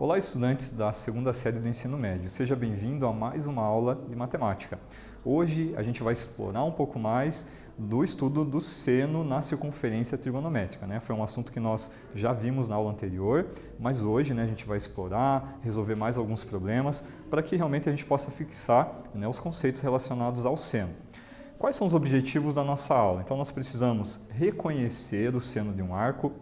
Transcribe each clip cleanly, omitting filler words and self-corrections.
Olá, estudantes da segunda série do ensino médio. Seja bem-vindo a mais uma aula de matemática. Hoje a gente vai explorar um pouco mais do estudo do seno na circunferência trigonométrica, né? Foi um assunto que nós já vimos na aula anterior, mas hoje, né, a gente vai explorar, resolver mais alguns problemas para que realmente a gente possa fixar, né, os conceitos relacionados ao seno. Quais são os objetivos da nossa aula? Então nós precisamos reconhecer o seno de um arco,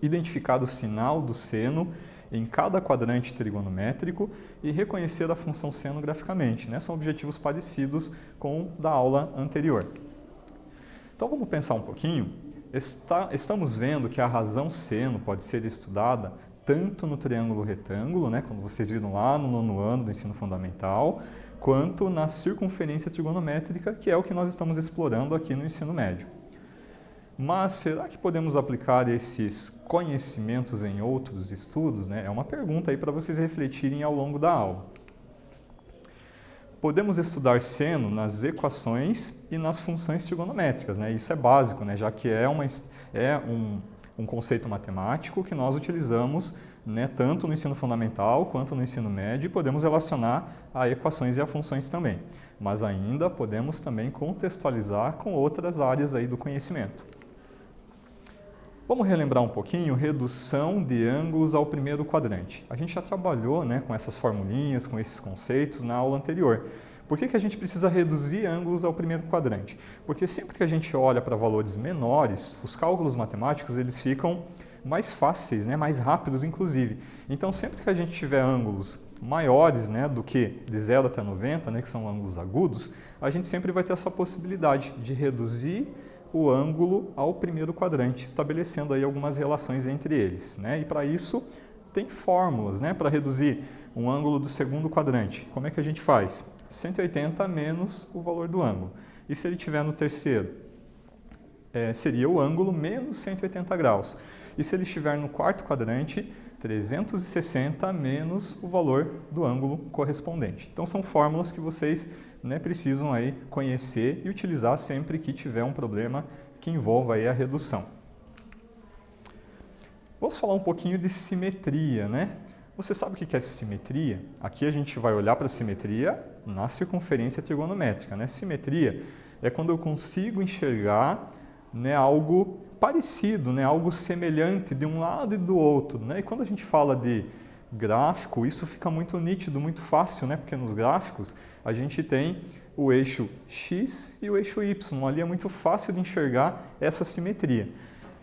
identificar o sinal do seno em cada quadrante trigonométrico e reconhecer a função seno graficamente, né? São objetivos parecidos com o da aula anterior. Então vamos pensar um pouquinho. Estamos vendo que a razão seno pode ser estudada tanto no triângulo retângulo, né, como vocês viram lá no 9º ano do ensino fundamental, quanto na circunferência trigonométrica, que é o que nós estamos explorando aqui no ensino médio. Mas será que podemos aplicar esses conhecimentos em outros estudos, né? É uma pergunta aí para vocês refletirem ao longo da aula. Podemos estudar seno nas equações e nas funções trigonométricas, né? Isso é básico, né? Já que é um conceito matemático que nós utilizamos, né, tanto no ensino fundamental quanto no ensino médio, e podemos relacionar a equações e a funções também. Mas ainda podemos também contextualizar com outras áreas aí do conhecimento. Vamos relembrar um pouquinho redução de ângulos ao primeiro quadrante. A gente já trabalhou, né, com essas formulinhas, com esses conceitos na aula anterior. Por que a gente precisa reduzir ângulos ao primeiro quadrante? Porque sempre que a gente olha para valores menores, os cálculos matemáticos eles ficam mais fáceis, né, mais rápidos inclusive. Então sempre que a gente tiver ângulos maiores, né, do que de 0 até 90, né, que são ângulos agudos, a gente sempre vai ter essa possibilidade de reduzir o ângulo ao primeiro quadrante, estabelecendo aí algumas relações entre eles, né? E para isso tem fórmulas, né, para reduzir um ângulo do segundo quadrante. Como é que a gente faz? 180 menos o valor do ângulo. E se ele estiver no terceiro? Seria o ângulo menos 180 graus. E se ele estiver no quarto quadrante, 360 menos o valor do ângulo correspondente. Então são fórmulas que vocês, né, precisam aí conhecer e utilizar sempre que tiver um problema que envolva aí a redução. Vamos falar um pouquinho de simetria, né? Você sabe o que é simetria? Aqui a gente vai olhar para a simetria na circunferência trigonométrica, né? Simetria é quando eu consigo enxergar, né, algo parecido, né, algo semelhante de um lado e do outro, né? E quando a gente fala de gráfico, isso fica muito nítido, muito fácil, né? Porque nos gráficos a gente tem o eixo X e o eixo Y. Ali é muito fácil de enxergar essa simetria.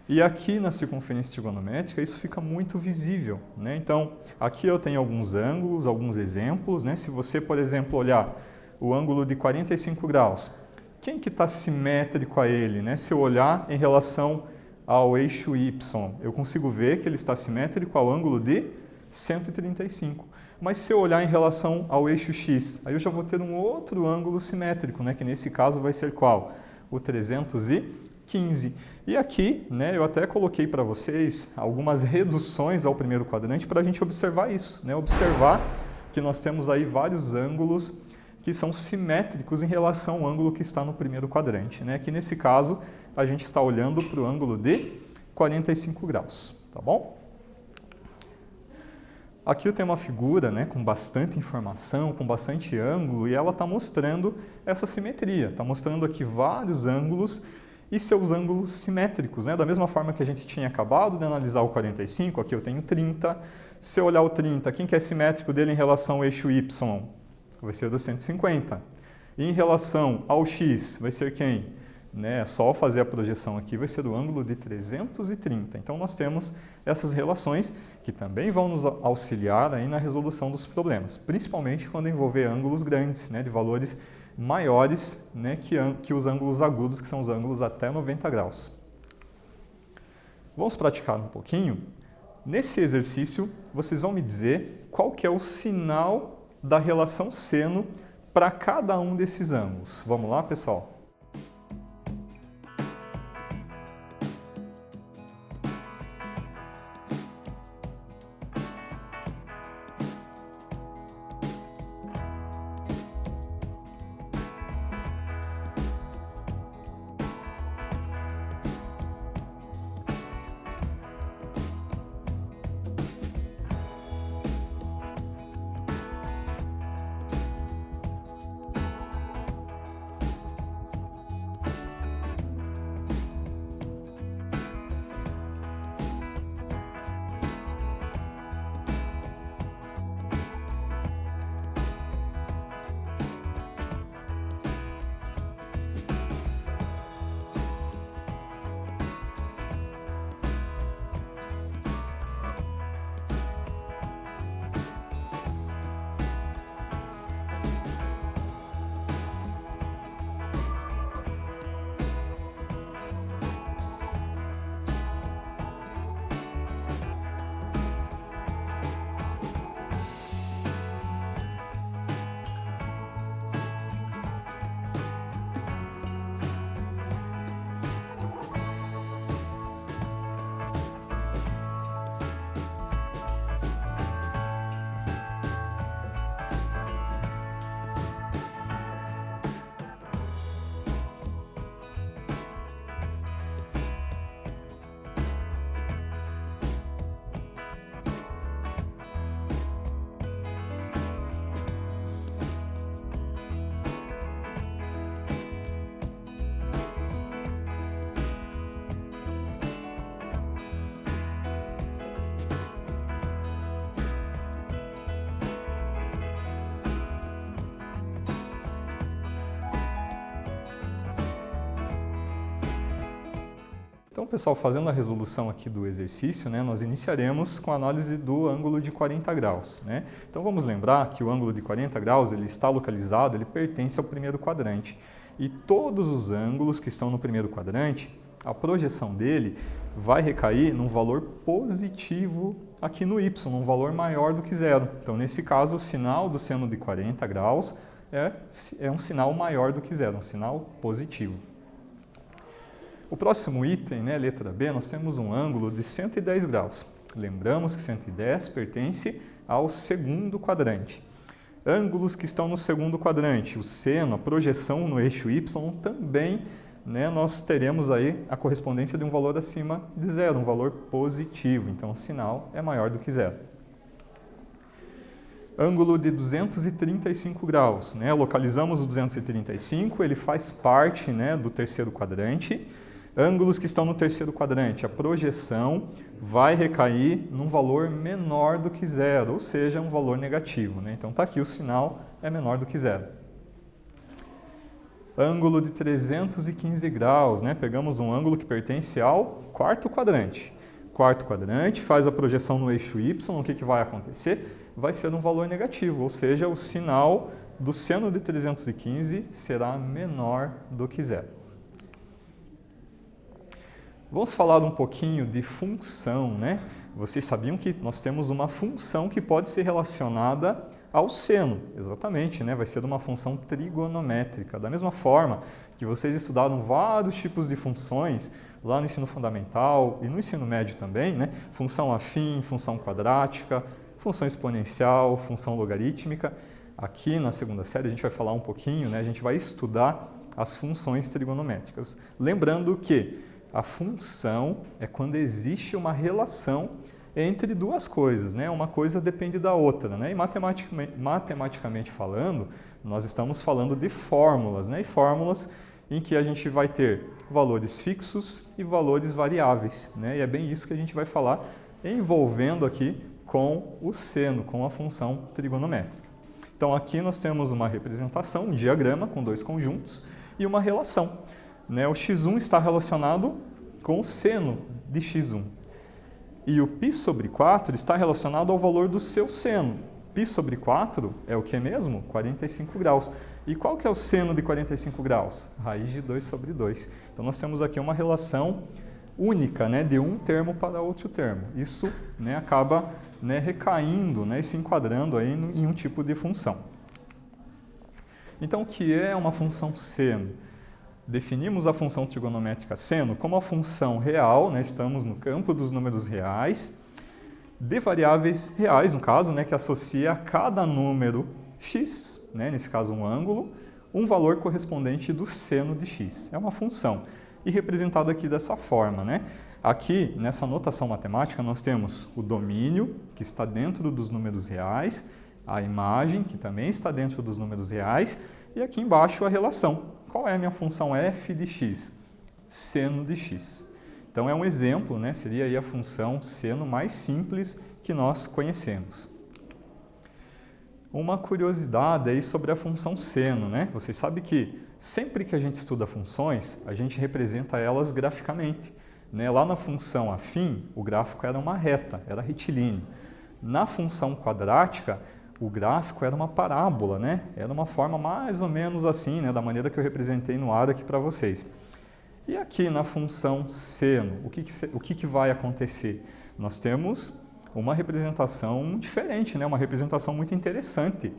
E aqui na circunferência trigonométrica isso fica muito visível, né? Então, aqui eu tenho alguns ângulos, alguns exemplos, né? Se você, por exemplo, olhar o ângulo de 45 graus, quem que está simétrico a ele, né? Se eu olhar em relação ao eixo Y, eu consigo ver que ele está simétrico ao ângulo de 135. Mas se eu olhar em relação ao eixo X, aí eu já vou ter um outro ângulo simétrico, né? Que nesse caso vai ser qual? O 315. E aqui, né, eu até coloquei para vocês algumas reduções ao primeiro quadrante para a gente observar isso, né? Observar que nós temos aí vários ângulos que são simétricos em relação ao ângulo que está no primeiro quadrante, né? Aqui nesse caso, a gente está olhando para o ângulo de 45 graus, tá bom? Aqui eu tenho uma figura, né, com bastante informação, com bastante ângulo, e ela está mostrando essa simetria. Está mostrando aqui vários ângulos e seus ângulos simétricos, né? Da mesma forma que a gente tinha acabado de analisar o 45, aqui eu tenho 30. Se eu olhar o 30, quem que é simétrico dele em relação ao eixo Y? Vai ser o do 150. E em relação ao X, vai ser quem? Né, só fazer a projeção aqui vai ser o ângulo de 330. Então nós temos essas relações que também vão nos auxiliar aí na resolução dos problemas, principalmente quando envolver ângulos grandes, né, de valores maiores, né, que os ângulos agudos, que são os ângulos até 90 graus. Vamos praticar um pouquinho. Nesse exercício, vocês vão me dizer qual que é o sinal da relação seno para cada um desses ângulos. Vamos lá, pessoal? Então, pessoal, fazendo a resolução aqui do exercício, né, nós iniciaremos com a análise do ângulo de 40 graus. Né? Então, vamos lembrar que o ângulo de 40 graus ele está localizado, ele pertence ao primeiro quadrante. E todos os ângulos que estão no primeiro quadrante, a projeção dele vai recair num valor positivo aqui no y, um valor maior do que zero. Então, nesse caso, o sinal do seno de 40 graus é um sinal maior do que zero, um sinal positivo. O próximo item, né, letra B, nós temos um ângulo de 110 graus. Lembramos que 110 pertence ao segundo quadrante. Ângulos que estão no segundo quadrante, o seno, a projeção no eixo y, também né, nós teremos aí a correspondência de um valor acima de zero, um valor positivo. Então, o sinal é maior do que zero. Ângulo de 235 graus. Né, localizamos o 235, ele faz parte né, do terceiro quadrante. Ângulos que estão no terceiro quadrante, a projeção vai recair num valor menor do que zero, ou seja, um valor negativo. Né? Então, está aqui o sinal é menor do que zero. Ângulo de 315 graus, né? Pegamos um ângulo que pertence ao quarto quadrante. Quarto quadrante faz a projeção no eixo y, o que vai acontecer? Vai ser um valor negativo, ou seja, o sinal do seno de 315 será menor do que zero. Vamos falar um pouquinho de função, né? Vocês sabiam que nós temos uma função que pode ser relacionada ao seno, exatamente, né? Vai ser uma função trigonométrica. Da mesma forma que vocês estudaram vários tipos de funções lá no ensino fundamental e no ensino médio também, né? Função afim, função quadrática, função exponencial, função logarítmica. Aqui na segunda série a gente vai falar um pouquinho, né? A gente vai estudar as funções trigonométricas. Lembrando que a função é quando existe uma relação entre duas coisas, né? Uma coisa depende da outra, né? E matematicamente falando, nós estamos falando de fórmulas, né? E fórmulas em que a gente vai ter valores fixos e valores variáveis, né? E é bem isso que a gente vai falar, envolvendo aqui com o seno, com a função trigonométrica. Então, aqui nós temos uma representação, um diagrama com dois conjuntos e uma relação. Né? O x1 está relacionado com o seno de x1. E o π sobre 4 está relacionado ao valor do seu seno. Π sobre 4 é o que mesmo? 45 graus. E qual que é o seno de 45 graus? Raiz de 2 sobre 2. Então, nós temos aqui uma relação única, né, de um termo para outro termo. Isso né, acaba né, recaindo né, e se enquadrando aí em um tipo de função. Então, o que é uma função seno? Definimos a função trigonométrica seno como a função real, né, estamos no campo dos números reais, de variáveis reais, no caso, né, que associa a cada número x, né, nesse caso um ângulo, um valor correspondente do seno de x. É uma função. E representado aqui dessa forma. Né? Aqui, nessa notação matemática, nós temos o domínio, que está dentro dos números reais, a imagem, que também está dentro dos números reais, e aqui embaixo a relação. Qual é a minha função f de x? Seno de x. Então, é um exemplo, né? Seria aí a função seno mais simples que nós conhecemos. Uma curiosidade aí sobre a função seno, né? Vocês sabem que sempre que a gente estuda funções, a gente representa elas graficamente. Né? Lá na função afim, o gráfico era uma reta, era retilíneo. Na função quadrática, o gráfico era uma parábola, né? Era uma forma mais ou menos assim, né? Da maneira que eu representei no ar aqui para vocês. E aqui na função seno, o que vai acontecer? Nós temos uma representação diferente, né? Uma representação muito interessante.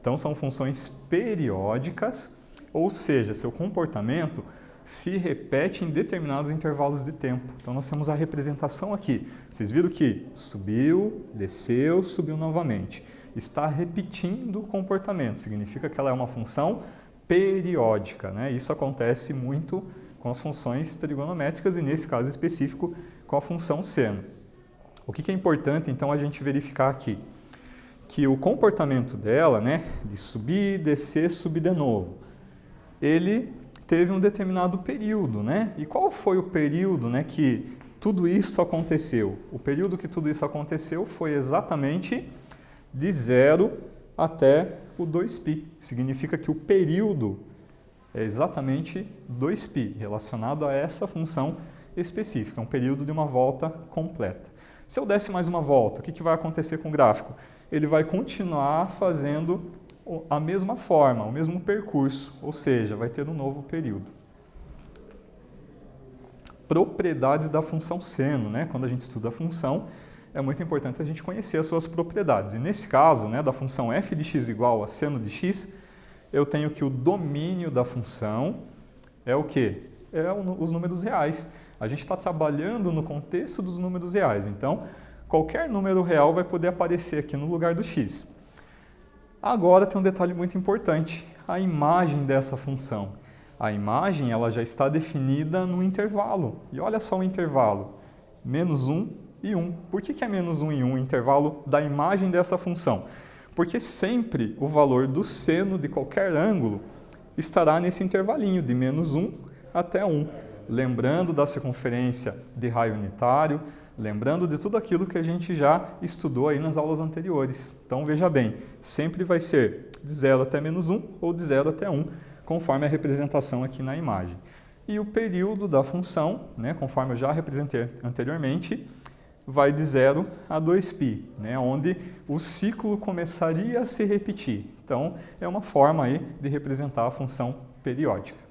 Então, são funções periódicas, ou seja, seu comportamento se repete em determinados intervalos de tempo. Então, nós temos a representação aqui. Vocês viram que subiu, desceu, subiu novamente. Está repetindo o comportamento, significa que ela é uma função periódica. Né? Isso acontece muito com as funções trigonométricas e, nesse caso específico, com a função seno. O que é importante, então, a gente verificar aqui? Que o comportamento dela, né, de subir, descer, subir de novo, ele teve um determinado período, né? E qual foi o período, né, que tudo isso aconteceu? O período que tudo isso aconteceu foi exatamente de 0 até o 2π. Significa que o período é exatamente 2π, relacionado a essa função específica, um período de uma volta completa. Se eu desse mais uma volta, o que vai acontecer com o gráfico? Ele vai continuar fazendo a mesma forma, o mesmo percurso, ou seja, vai ter um novo período. Propriedades da função seno, né? Quando a gente estuda a função, é muito importante a gente conhecer as suas propriedades. E nesse caso, né, da função f de x igual a seno de x, eu tenho que o domínio da função é o quê? Os números reais. A gente está trabalhando no contexto dos números reais, então qualquer número real vai poder aparecer aqui no lugar do x. Agora tem um detalhe muito importante, a imagem dessa função. A imagem ela já está definida no intervalo. E olha só o intervalo, menos 1 e 1. Por que é menos 1 e 1 o intervalo da imagem dessa função? Porque sempre o valor do seno de qualquer ângulo estará nesse intervalinho de menos 1 até 1. Lembrando da circunferência de raio unitário, lembrando de tudo aquilo que a gente já estudou aí nas aulas anteriores. Então veja bem, sempre vai ser de 0 até menos 1 ou de 0 até 1, conforme a representação aqui na imagem. E o período da função, né, conforme eu já representei anteriormente, vai de 0 a 2π, né, onde o ciclo começaria a se repetir. Então, é uma forma aí de representar a função periódica.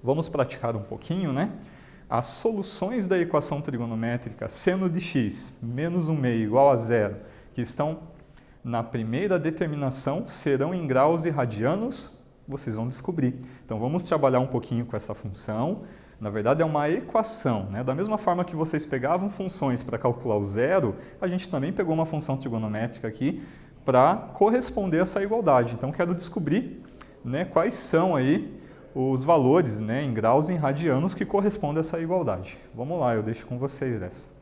Vamos praticar um pouquinho, né? As soluções da equação trigonométrica seno de x menos 1 meio igual a 0, que estão na primeira determinação, serão em graus e radianos? Vocês vão descobrir. Então, vamos trabalhar um pouquinho com essa função. Na verdade, é uma equação, né? Da mesma forma que vocês pegavam funções para calcular o zero, a gente também pegou uma função trigonométrica aqui para corresponder a essa igualdade. Então, quero descobrir, né, quais são aí os valores, né, em graus e em radianos que correspondem a essa igualdade. Vamos lá, eu deixo com vocês essa.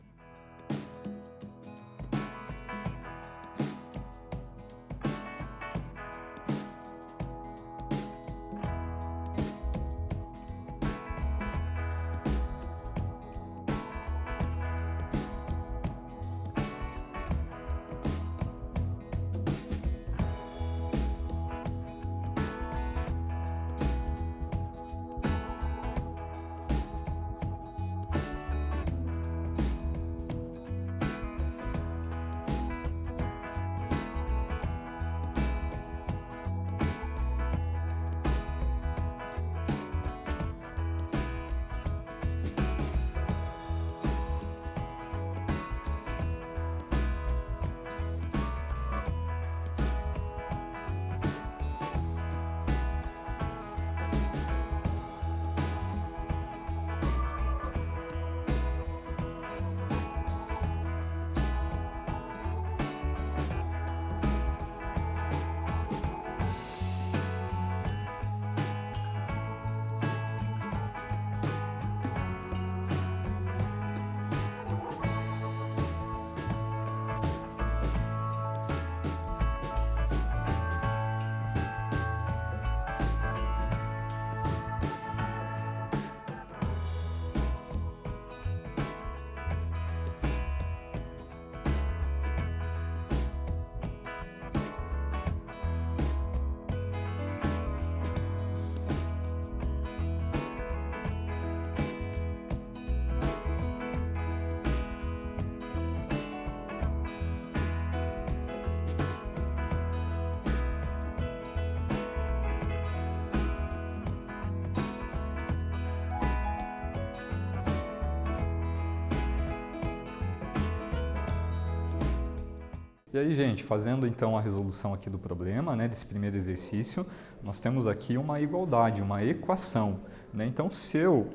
E aí, gente, fazendo então a resolução aqui do problema, né, desse primeiro exercício, nós temos aqui uma igualdade, uma equação, né? Então, se eu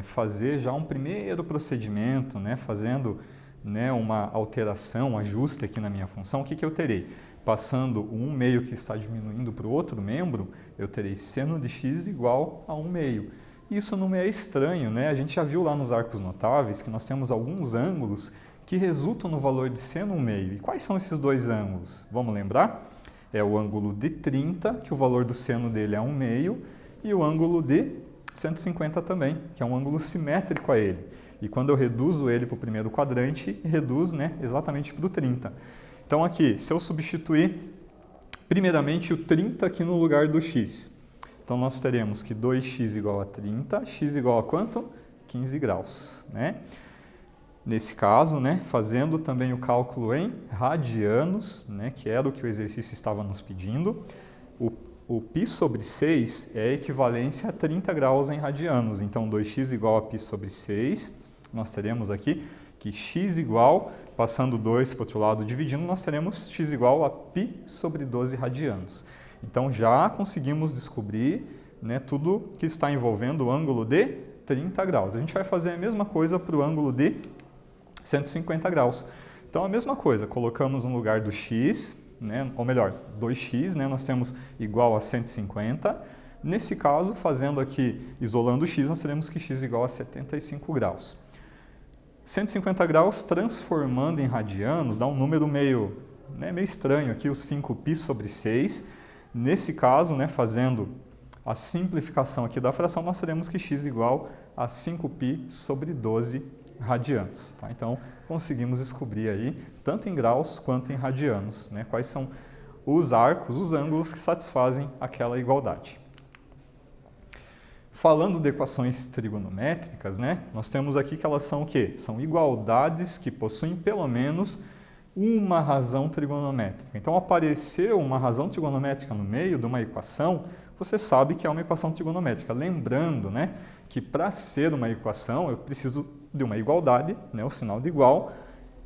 fazer já um primeiro procedimento, né, fazendo, né, uma alteração, um ajuste aqui na minha função, o que eu terei? Passando o 1 meio que está diminuindo para o outro membro, eu terei seno de x igual a 1 meio. Isso não é estranho, né? A gente já viu lá nos arcos notáveis que nós temos alguns ângulos que resultam no valor de seno 1 meio. E quais são esses dois ângulos? Vamos lembrar? É o ângulo de 30, que o valor do seno dele é 1 meio, e o ângulo de 150 também, que é um ângulo simétrico a ele. E quando eu reduzo ele para o primeiro quadrante, reduz, né, exatamente para o 30. Então aqui, se eu substituir primeiramente o 30 aqui no lugar do x, então nós teremos que 2x igual a 30, x igual a quanto? 15 graus, né? Nesse caso, né, fazendo também o cálculo em radianos, né, que era o que o exercício estava nos pedindo, o π sobre 6 é a equivalência a 30 graus em radianos. Então, 2x igual a π sobre 6, nós teremos aqui que x igual, passando 2 para o outro lado dividindo, nós teremos x igual a π sobre 12 radianos. Então, já conseguimos descobrir, né, tudo que está envolvendo o ângulo de 30 graus. A gente vai fazer a mesma coisa para o ângulo de 150 graus. Então, a mesma coisa, colocamos no lugar do x, né, ou melhor, 2x, né, nós temos igual a 150. Nesse caso, fazendo aqui, isolando o x, nós teremos que x igual a 75 graus. 150 graus, transformando em radianos, dá um número meio estranho aqui, o 5π sobre 6. Nesse caso, né, fazendo a simplificação aqui da fração, nós teremos que x igual a 5π sobre 12 radianos. Tá? Então, conseguimos descobrir aí, tanto em graus quanto em radianos, né, quais são os arcos, os ângulos que satisfazem aquela igualdade. Falando de equações trigonométricas, né, nós temos aqui que elas são o quê? São igualdades que possuem pelo menos uma razão trigonométrica. Então, apareceu uma razão trigonométrica no meio de uma equação, você sabe que é uma equação trigonométrica. Lembrando, né, que para ser uma equação eu preciso de uma igualdade, né, o sinal de igual,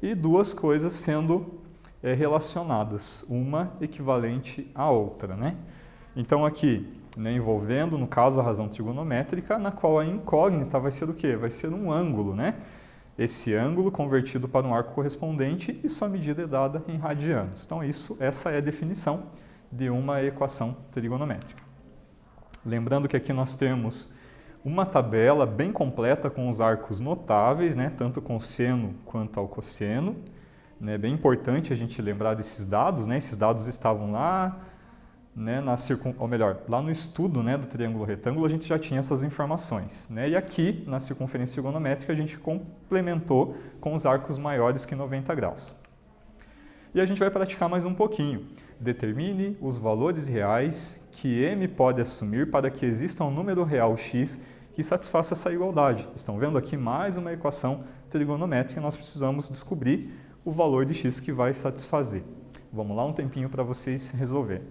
e duas coisas sendo relacionadas, uma equivalente à outra, né? Então aqui, né, envolvendo, no caso, a razão trigonométrica, na qual a incógnita vai ser o quê? Vai ser um ângulo, né? Esse ângulo convertido para um arco correspondente e sua medida é dada em radianos. Então essa é a definição de uma equação trigonométrica. Lembrando que aqui nós temos uma tabela bem completa com os arcos notáveis, né, tanto com seno quanto ao cosseno. É bem importante a gente lembrar desses dados, né, esses dados estavam lá, né, lá no estudo, né, do triângulo retângulo a gente já tinha essas informações. Né, e aqui na circunferência trigonométrica a gente complementou com os arcos maiores que 90 graus. E a gente vai praticar mais um pouquinho. Determine os valores reais que m pode assumir para que exista um número real x que satisfaça essa igualdade. Estão vendo aqui mais uma equação trigonométrica e nós precisamos descobrir o valor de x que vai satisfazer. Vamos lá, um tempinho para vocês resolverem.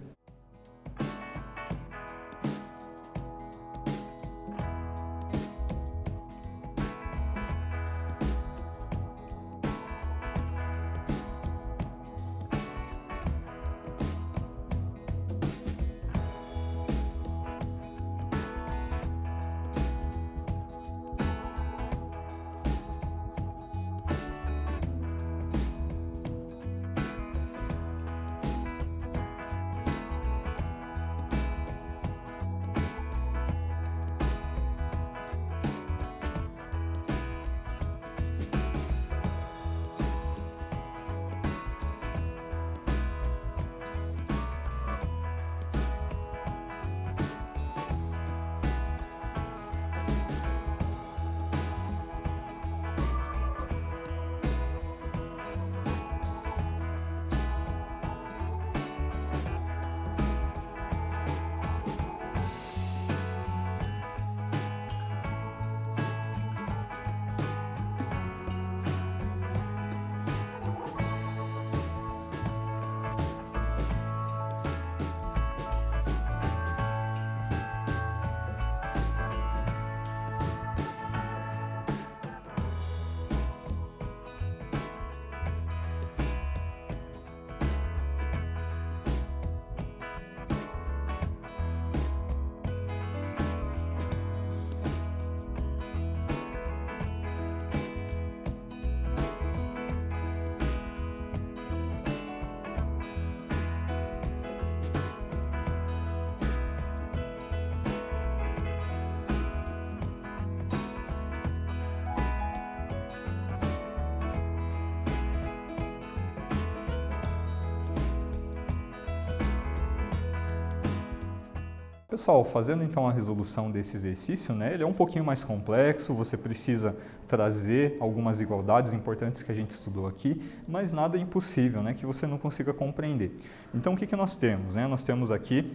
Pessoal, fazendo então a resolução desse exercício, né, ele é um pouquinho mais complexo, você precisa trazer algumas igualdades importantes que a gente estudou aqui, mas nada é impossível, né, que você não consiga compreender. Então, o que nós temos? Né? Nós temos aqui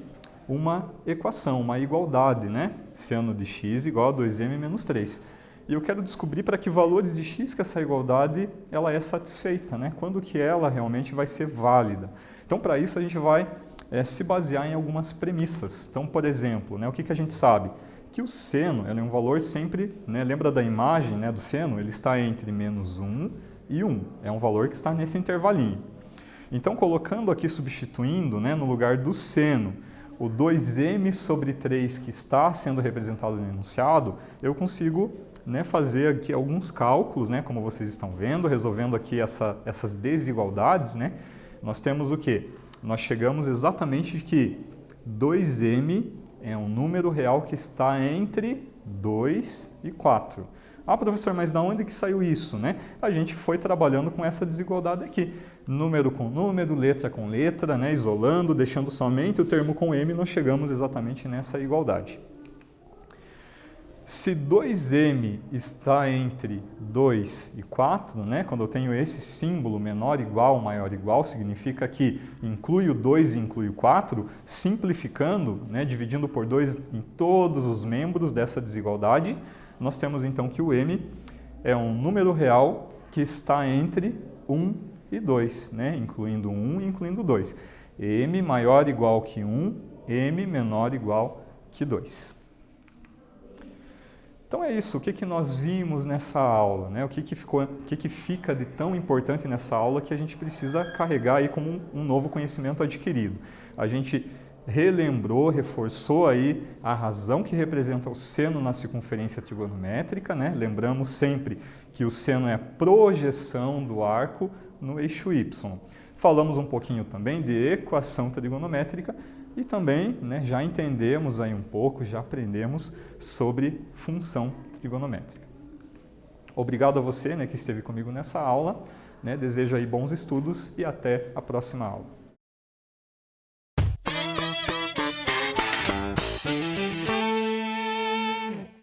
uma equação, uma igualdade, né, seno de x igual a 2m menos 3. E eu quero descobrir para que valores de x que essa igualdade ela é satisfeita, né? Quando que ela realmente vai ser válida. Então, para isso, a gente vai se basear em algumas premissas. Então, por exemplo, né, o que a gente sabe? Que o seno é um valor sempre, né, lembra da imagem, né, do seno? Ele está entre menos 1 e 1. É um valor que está nesse intervalinho. Então, colocando aqui, substituindo, né, no lugar do seno, o 2m sobre 3 que está sendo representado no enunciado, eu consigo, né, fazer aqui alguns cálculos, né, como vocês estão vendo, resolvendo aqui essas desigualdades. Né? Nós temos o quê? Nós chegamos exatamente que 2m é um número real que está entre 2 e 4. Ah, professor, mas de onde que saiu isso, né? A gente foi trabalhando com essa desigualdade aqui. Número com número, letra com letra, né? Isolando, deixando somente o termo com m, nós chegamos exatamente nessa igualdade. Se 2m está entre 2 e 4, né? Quando eu tenho esse símbolo menor igual, maior igual, significa que inclui o 2 e inclui o 4, simplificando, né? Dividindo por 2 em todos os membros dessa desigualdade, nós temos então que o m é um número real que está entre 1 e 2, né? Incluindo 1 e incluindo 2. m maior ou igual que 1, m menor ou igual que 2. Então é isso, o que nós vimos nessa aula, né? O que fica de tão importante nessa aula que a gente precisa carregar aí como um novo conhecimento adquirido. A gente relembrou, reforçou aí a razão que representa o seno na circunferência trigonométrica, né? Lembramos sempre que o seno é a projeção do arco no eixo y. Falamos um pouquinho também de equação trigonométrica e também, né, já entendemos aí um pouco, já aprendemos sobre função trigonométrica. Obrigado a você, né, que esteve comigo nessa aula, né? Desejo aí bons estudos e até a próxima aula.